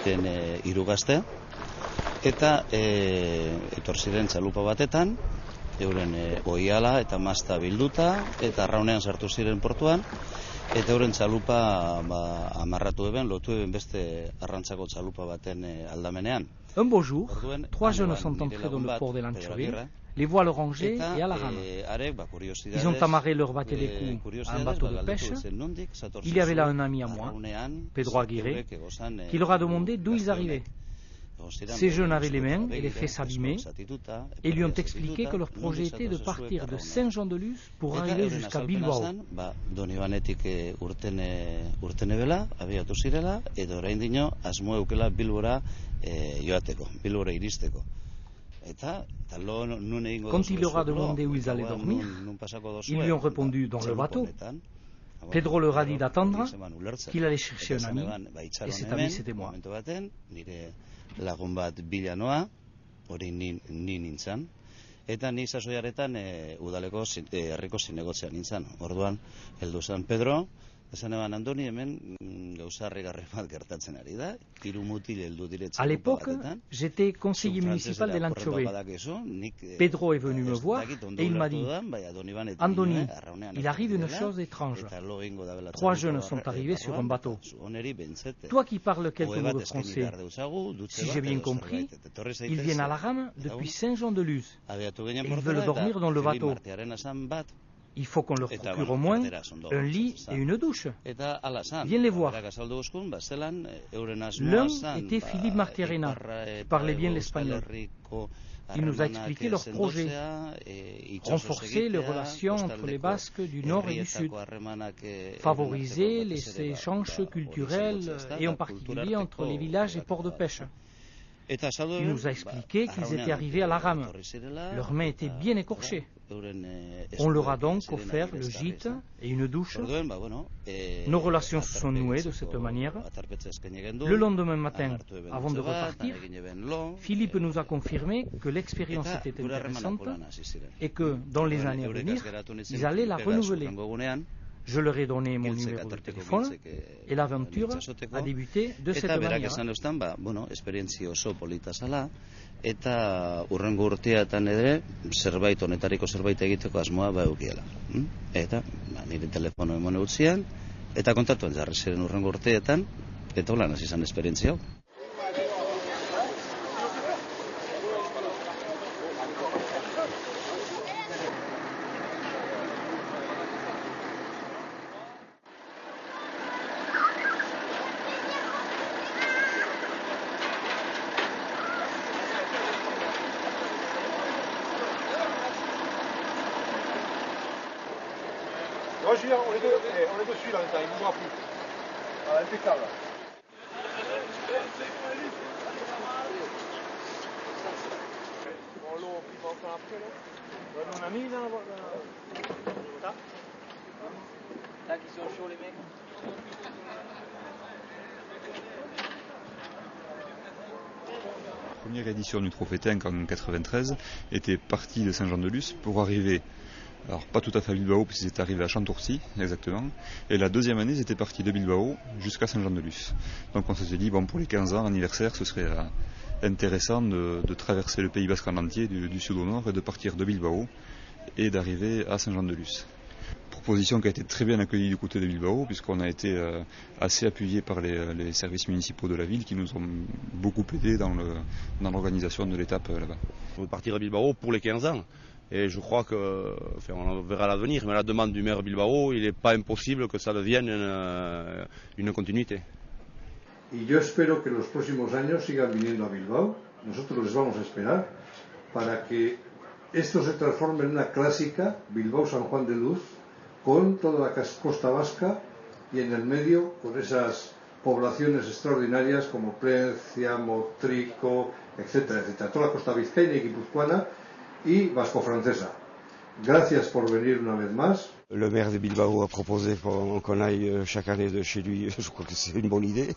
ziren 3 gazte, eta etor ziren txalupa batetan, euren oihala eta mazta bilduta, eta arraunean sartu ziren portuan, eta euren txalupa amarratu eben, lotu eben beste arrantzako txalupa baten aldamenean. Un beau jour, 3 jeunes sont entrés dans le port de l'Anchois, les voiles rangées et à la rame. Ils ont amarré leur bateau à un bateau de pêche. Il y avait là un ami à moi, Pedro Aguirre, qui leur a demandé d'où ils arrivaient. Ces jeunes avaient les mains et les fesses abîmées et lui ont expliqué que leur projet était de partir de Saint-Jean-de-Luz pour arriver jusqu'à Bilbao. Donibanetik urten ebela, abiatu zirela, eta orain dino asmo eukela Bilbora joateko, Bilbora iristeko. Quand il leur a demandé où ils allaient dormir, ils lui ont répondu dans le bateau. Pedro leur a dit d'attendre, qu'il allait chercher un ami, et cet ami c'était moi. Lagun bat bila noa, hori ni nintzen, eta ni sasoiaretan udaleko herriko zinegotzean nintzen. Orduan, heldu zen Pedro, esan eban Andoni hemen gauza harrigarri bat gertatzen ari da, 3 mutil heldu dire À l'époque, j'étais conseiller municipal de l'Anchois. Pedro est venu me voir et il m'a dit « Andoni, il arrive une chose étrange. 3 jeunes sont arrivés sur un bateau. Toi qui parles quelques mots de français, si j'ai bien compris, ils viennent à la rame depuis Saint-Jean-de-Luz. Ils veulent dormir dans le bateau. Il faut qu'on leur procure au moins un lit et une douche. Viens les voir. » L'un était Philippe Martirena, qui parlait bien l'espagnol. Il nous a expliqué leur projet, renforcer les relations entre les Basques du Nord et du Sud, favoriser les échanges culturels et en particulier entre les villages et ports de pêche. Il nous a expliqué qu'ils étaient arrivés à la rame. Leurs mains étaient bien écorchées. On leur a donc offert le gîte et une douche. Nos relations se sont nouées de cette manière. Le lendemain matin, avant de repartir, Philippe nous a confirmé que l'expérience était intéressante et que dans les années à venir, ils allaient la renouveler. Je leur ai donné mon numéro de téléphone et l'aventure a débuté de cette manière. Esperientzia oso polita zala, eta urrengo urteetan ere honetariko zerbait egiteko asmoa eukiela. Eta nire telefono emon eutzian, eta kontaktuan jarri ziren urrengo urteetan, eta holan hasi izan esperientzia hau. Julien, on est dessus là, il ne bougera plus. Impeccable. Bon, l'eau, puis on va après là. On a mis là. Là, qui sont chauds les mecs. La première édition du Trophée Tank en 1993 était partie de Saint-Jean-de-Luz pour arriver. Alors pas tout à fait à Bilbao, puisqu'ils étaient arrivés à Chantourcy, exactement. Et la deuxième année, ils étaient partis de Bilbao jusqu'à Saint-Jean-de-Luz. Donc on s'est dit, bon, pour les 15 ans anniversaire, ce serait intéressant de traverser le Pays Basque en entier, du sud au nord, et de partir de Bilbao et d'arriver à Saint-Jean-de-Luz. Proposition qui a été très bien accueillie du côté de Bilbao, puisqu'on a été assez appuyé par les services municipaux de la ville qui nous ont beaucoup aidés dans l'organisation de l'étape là-bas. On veut partir à Bilbao pour les 15 ans. Et je crois que, enfin, on verra l'avenir, mais à la demande du maire Bilbao, il n'est pas imposible que ça devienne une continuité. Y yo espero que los próximos años sigan viniendo a Bilbao. Nosotros les vamos a esperar para que esto se transforme en una clásica Bilbao-San Juan de Luz con toda la costa vasca y en el medio con esas poblaciones extraordinarias como Plencia, Motrico, etcétera, etcétera. Toda la costa vizcaína y guipuzcoana y vasco-francesa. Gracias por venir una vez más. Le maire de Bilbao a proposé qu'on aille chaque année de chez lui. Je crois que c'est une bonne idée.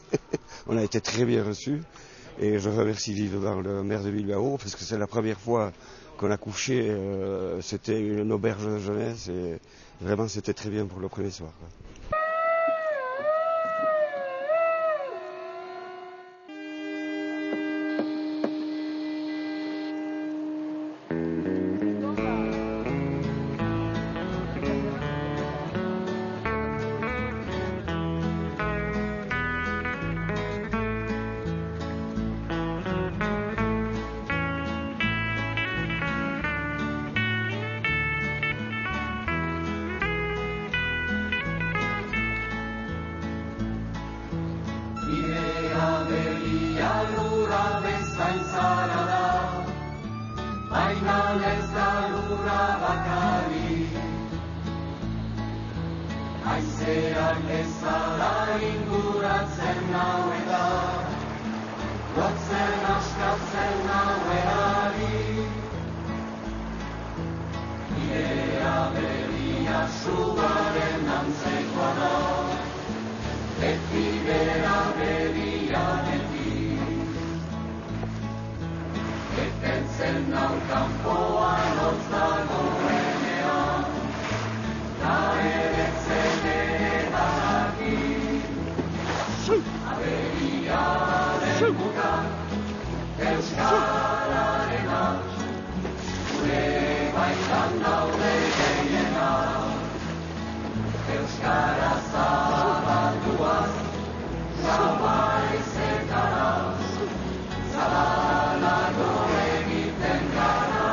On a été très bien reçus. Et je remercie vivement le maire de Bilbao parce que c'est la première fois qu'on a couché. C'était une auberge de jeunesse et vraiment c'était très bien pour le premier soir. Haizeak ezala inguratzen nauela, lotzen askatzen nauelari. Irea beria sugaren antzekoa da, beti bera beria beti. Etentzen nau kanpoan hotz dagoenean, da eretzen ere badaki. Aberiaren muga, euskararena, gure baitan daude gehiena. Euskara zabalduaz, zabaizetara, zabalago egiten gara.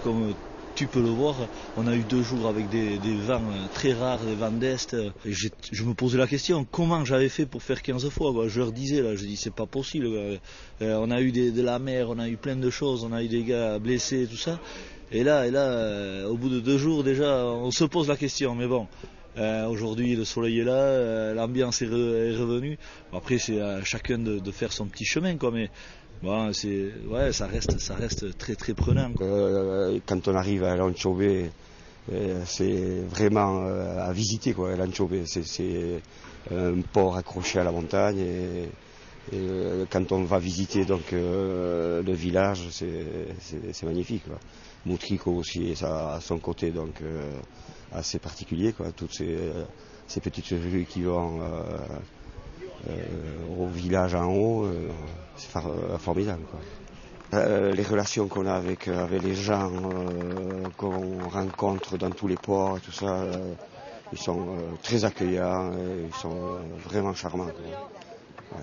Comme tu peux le voir, on a eu 2 jours avec des vents très rares, des vents d'Est. Et je me posais la question, comment j'avais fait pour faire 15 fois quoi. Je leur disais, là, je dis c'est pas possible. On a eu de la mer, on a eu plein de choses, on a eu des gars blessés, tout ça. Et là, au bout de 2 jours déjà, on se pose la question. Mais bon, aujourd'hui le soleil est là, l'ambiance est revenue. Après c'est à chacun de faire son petit chemin quoi. Bon, ça reste très très prenant. Quand on arrive à l'Anchobé, c'est vraiment à visiter quoi. L'Anchobé, c'est un port accroché à la montagne et quand on va visiter donc le village, c'est magnifique quoi. Moutrico aussi, ça a son côté donc assez particulier quoi. Toutes ces petites rues qui vont au village en haut, c'est formidable quoi. Les relations qu'on a avec les gens qu'on rencontre dans tous les ports et tout ça, ils sont très accueillants, ils sont vraiment charmants quoi. Ouais.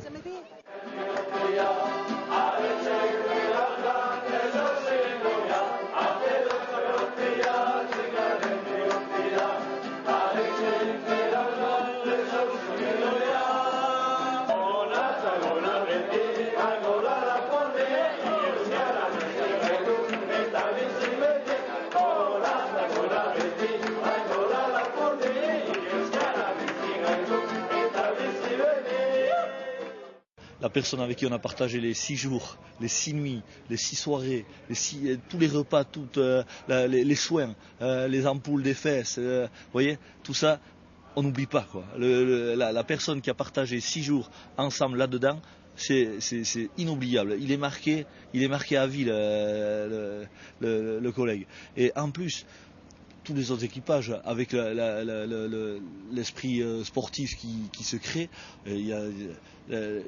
La personne avec qui on a partagé les 6 jours, les 6 nuits, les 6 soirées, tous les repas, les soins, les ampoules des fesses, voyez, tout ça, on n'oublie pas quoi. La personne qui a partagé 6 jours ensemble là-dedans, c'est inoubliable. Il est marqué à vie le collègue. Et en plus, tous les autres équipages, avec l'esprit sportif qui se crée,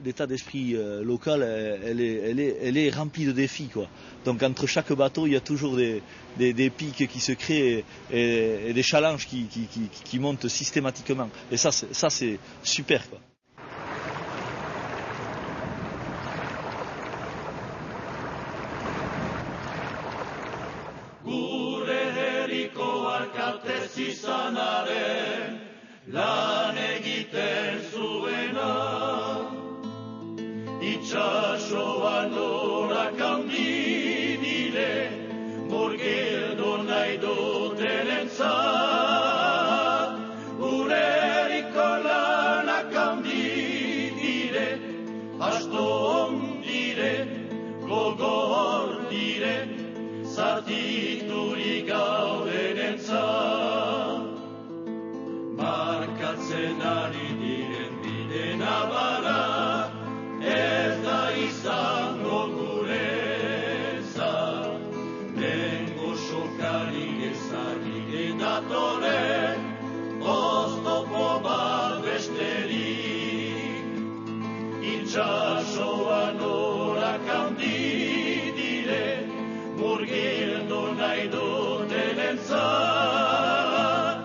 l'état d'esprit local, elle est remplie de défis quoi. Donc entre chaque bateau, il y a toujours des pics qui se créent et des challenges qui montent systématiquement. Et ça c'est super quoi. Izanaren lan egiten zuena itxasoan lorak handi dire murgildu nahi dutenentzat gureriko lanak handi dire asto on dire gogor dire zatiturik gaudenentzat markatzen ari diren bide nabara ez da izango guretzat nengo sokari ezari gedatoren oztopo bat besterik itxasoan orak handi dire murgildu nahi dutenentzat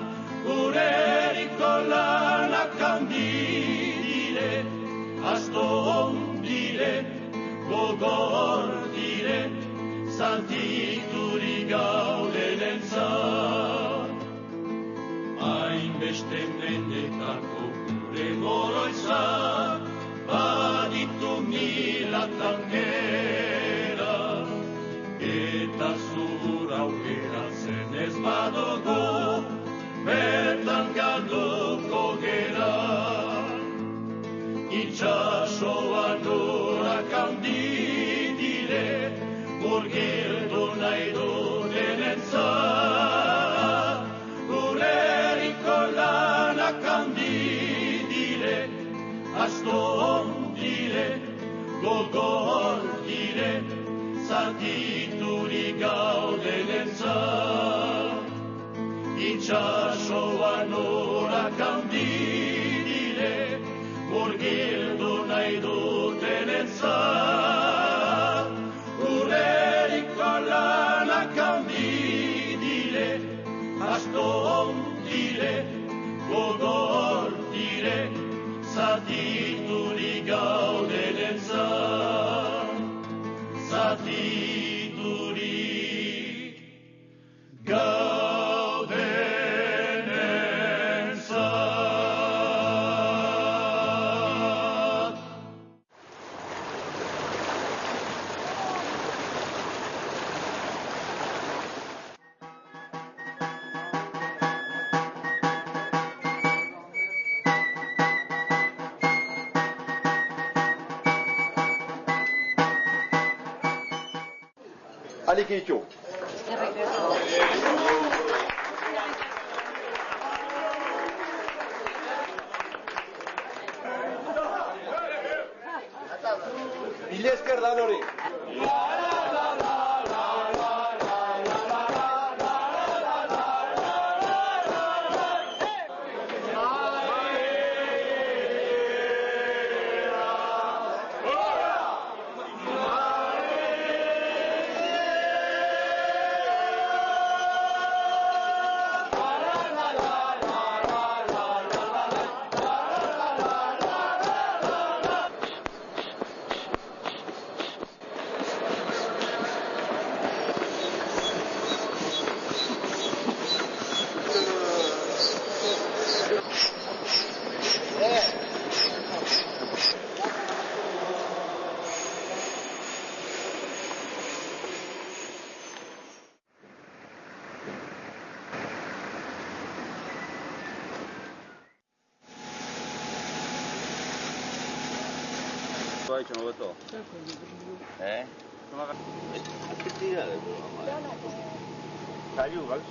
gureriko lanak handi dire asto on dire gogor dire zatiturik gaudenentzat hainbeste mendetako gure goroitzak baditu milatan gera eta zur aukeratzen ez badugu bertan galduko gera itxasoan orak handi dire murgildu nahi dutenentzat gureriko lanak handi dire asto on dire gogor dire zatiturik gaudenentzat itxasoan orak handi dire murgildu nahi dutenentzat gureriko lanak handi dire asto on dire gogor dire zatiturik gaudenentzat zatiturik Adi Kitxu. Ile esker dan hori. Hai hecho noveto. ¿Qué tira de eso? Cayó, ¿vale?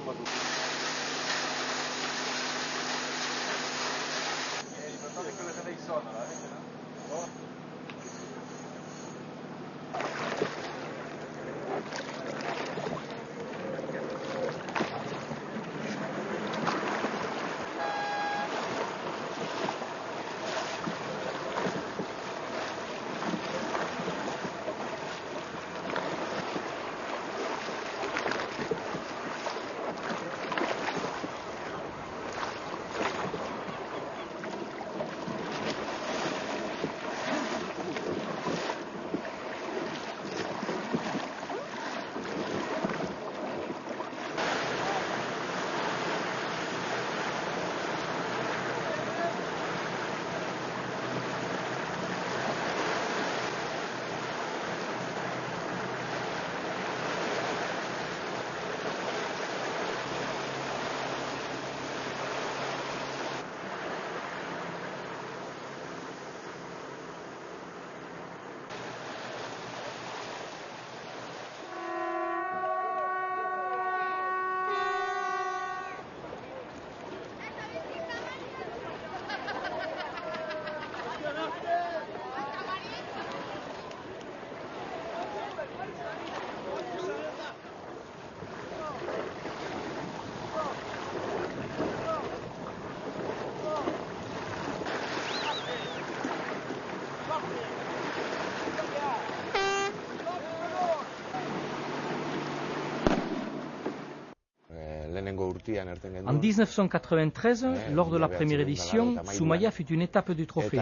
En 1993, lors de la première édition, Zumaia fut une étape du trophée.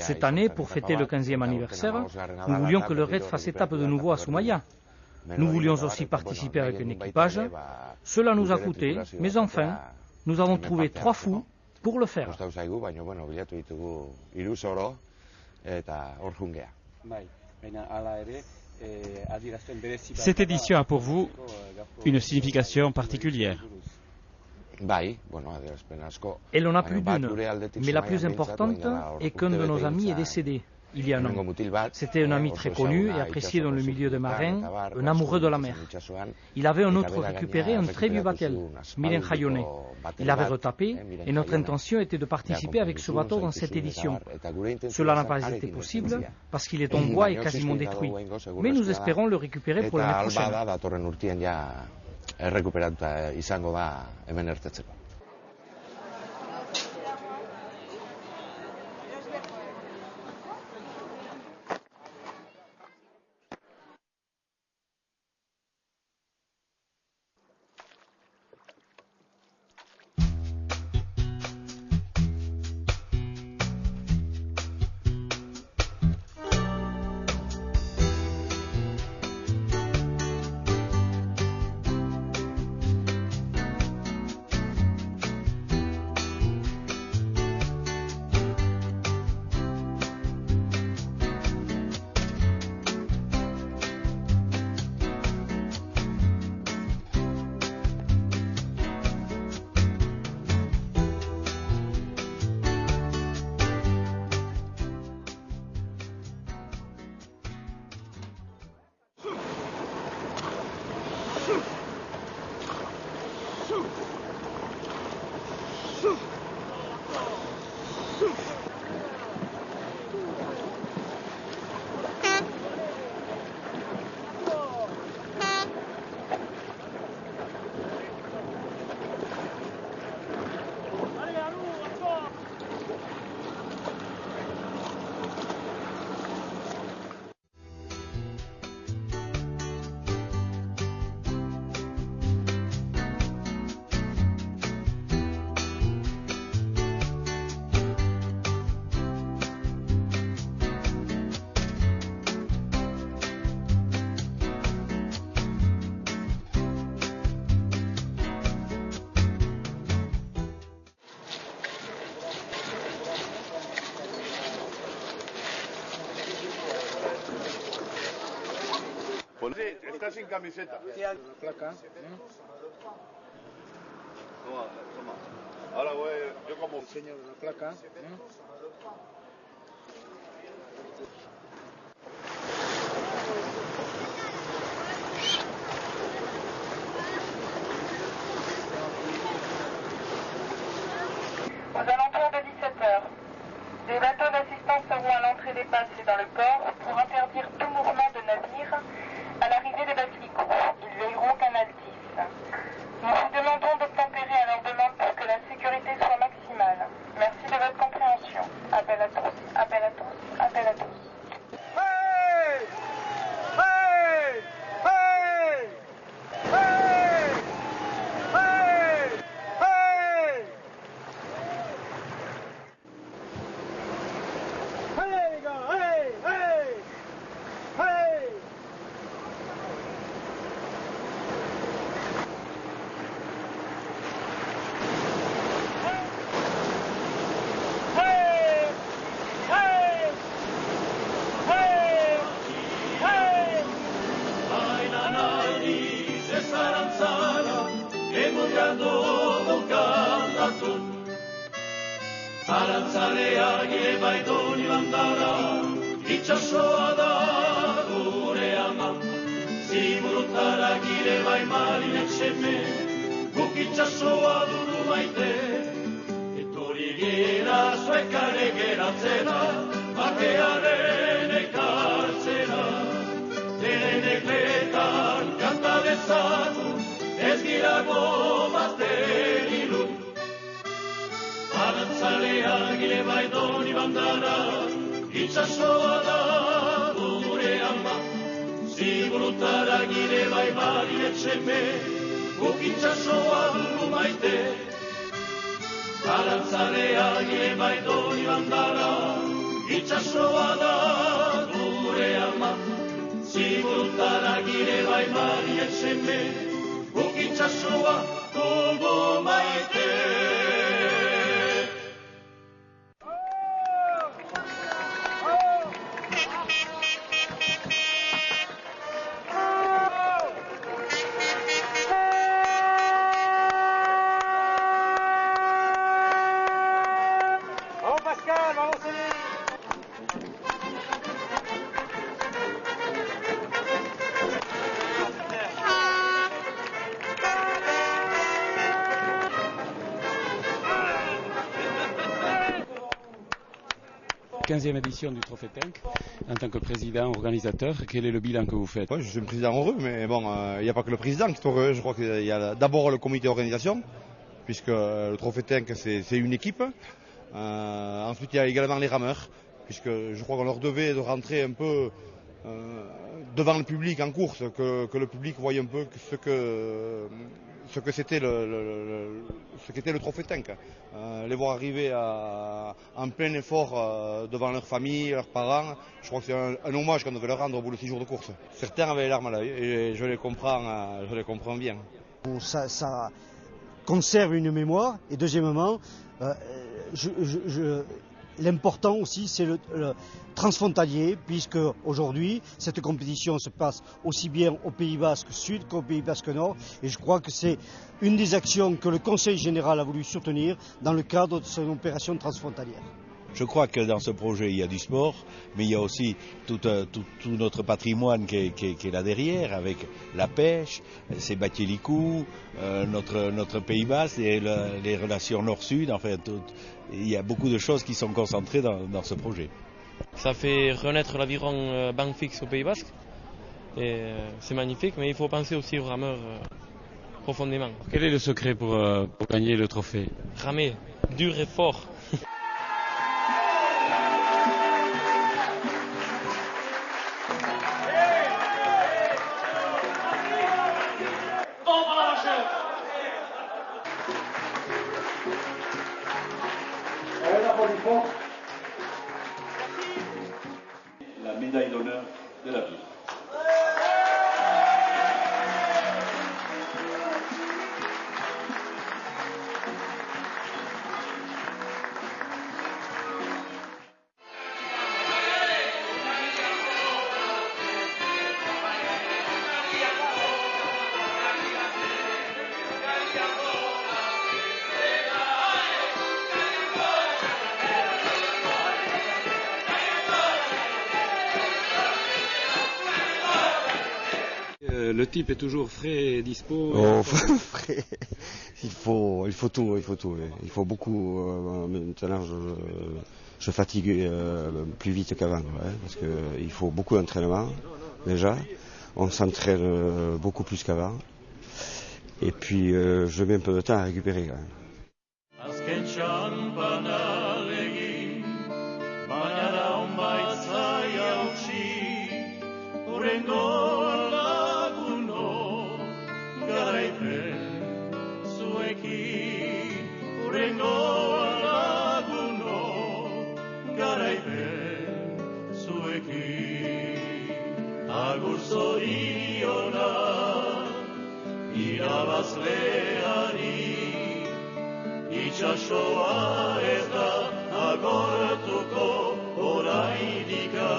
Cette année, pour fêter le 15e anniversaire, nous voulions que le raid fasse étape de nouveau à Zumaia. Nous voulions aussi participer avec un équipage. Cela nous a coûté, mais enfin, nous avons trouvé 3 fous pour le faire. Cette édition a pour vous une signification particulière. Elle en a plus d'une, mais la plus importante est qu'un de nos amis est décédé il y a un an. C'était un ami très connu et apprécié dans le milieu des marins, un amoureux de la mer. Il avait un autre récupéré, un très vieux bateau, Miren Jaione. Il avait retapé et notre intention était de participer avec ce bateau dans cette édition. Cela n'a pas été possible parce qu'il est en bois et quasiment détruit. Mais nous espérons le récupérer pour l'année prochaine. Está sin camiseta. Placa. Toma. Ahora voy, yo como... Diseño de la placa. Aux alentours de 17h, des bateaux d'assistance seront à l'entrée des passes et dans le port pour interdire tout mouvement de navires à l'arrivée des basilicaux. Ils veilleront qu'un altisse. Nous vous demandons d'obtempérer à leur demande pour que la sécurité soit maximale. Merci de votre compréhension. Appel à tous, appel à tous, appel à tous. Hey! Hey! Hey! Hey! Hey! Hey! Hey, les gars! Hey! Hey! Hey! Arantzaleak ere baitoni bandara, itxasoa da gure ama. Ziburutarak ere bai marinek seme, guk itxasoa dugu maite. Etori gera zuekare geratzera, bakearen ekartzera. Denek letan kanta dezagun, ez girago baten ilun. Arantzaleak ere baitoni bandara, itxasoa da gure ama. Ziburutarak ere bai marinek seme, guk itxasoa dugu maite. Arantzaleak ere baitoni bandara, itxasoa da gure ama. Ziburutarak ere bai marinek seme, guk itxasoa dugu maite. Pascal, vamos a ir. 15e édition du Trophée Tank. En tant que président, organisateur, quel est le bilan que vous faites? Je suis un président heureux, mais bon, il n'y a pas que le président qui est heureux. Je crois qu'il y a d'abord le comité d'organisation, puisque le Trophée Tank, c'est une équipe. Ensuite, il y a également les rameurs, puisque je crois qu'on leur devait de rentrer un peu devant le public en course, que le public voie un peu ce que c'était le Trophée Tank. Les voir arriver en plein effort devant leur famille, leurs parents, je crois que c'est un hommage qu'on devait leur rendre au bout de 6 jours de course. Certains avaient les larmes à l'œil et je les comprends bien. Ça conserve une mémoire et deuxièmement, l'important aussi c'est le transfrontalier, puisque aujourd'hui cette compétition se passe aussi bien au Pays Basque Sud qu'au Pays Basque Nord, et je crois que c'est une des actions que le Conseil général a voulu soutenir dans le cadre de son opération transfrontalière. Je crois que dans ce projet, il y a du sport, mais il y a aussi tout notre patrimoine qui est là derrière, avec la pêche, ces Batiélicou, notre Pays Basque et les relations nord-sud. En fait, il y a beaucoup de choses qui sont concentrées dans ce projet. Ça fait renaître l'aviron banc fixe au Pays Basque. Et c'est magnifique, mais il faut penser aussi aux rameurs profondément. Quel est le secret pour gagner le trophée? Ramer, dur et fort. La médaille d'honneur de la ville. Le type est toujours frais et dispo. Oh, frais. Il faut tout. Il faut beaucoup. Maintenant, je fatigue plus vite qu'avant, parce qu'il faut beaucoup d'entraînement déjà. On s'entraîne beaucoup plus qu'avant. Et puis, je mets un peu de temps à récupérer quand même. Agur zoriona irabazleari, itxasoa ez da agortuko oraindika.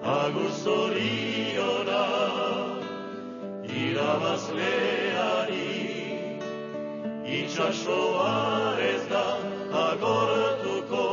Agur zoriona irabazleari, itxasoa ez da agortuko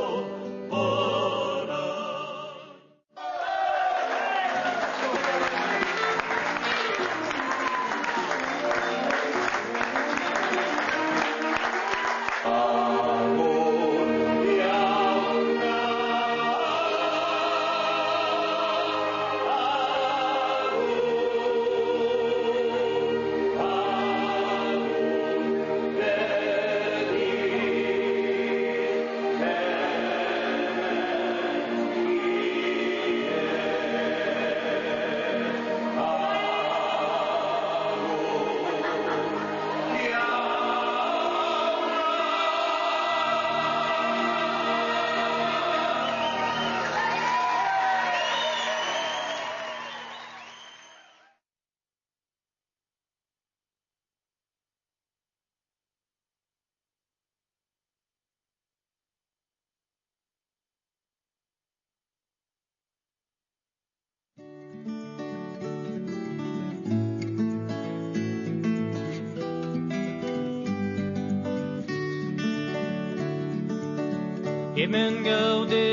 Hemen gaude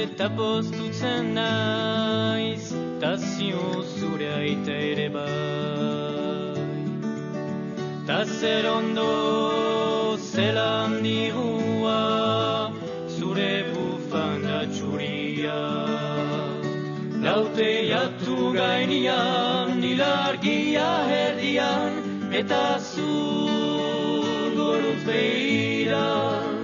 eta poztutzen naiz, ta zio zure aita ere bai. Ta zer ondo zelan digua, zure bufanda txuria. Laute jatu gainian, ilargia herdian, eta zu goruz behiran.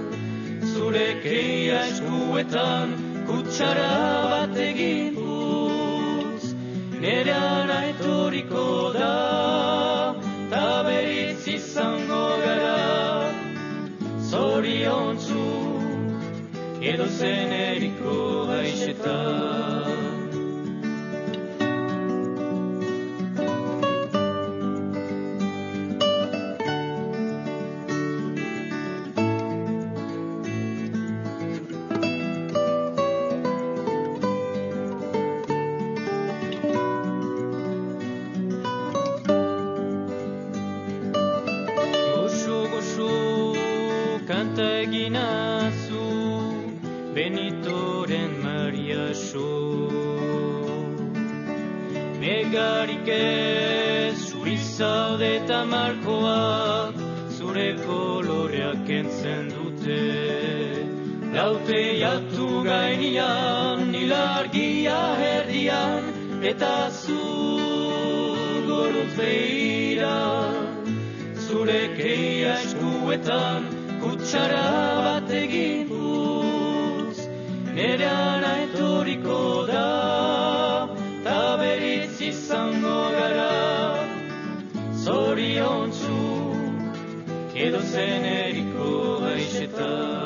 Zure keia eskuetan kutsara bat egin utz, nere ana etoriko da, ta beritz izango gara. Zoriontzu edo zen eriko haixetan. Benitoren Mariaso Negarik ez zuri zaude eta markoak zure koloreak entzen dute. Laute jatu gainian, ilargia herdian, eta zu goruz behiran. Zure keia eskuetan kutsara bat egin utz, nere ana etoriko da, ta beritz izango gara. Zoriontzu edo zen eriko haixetan.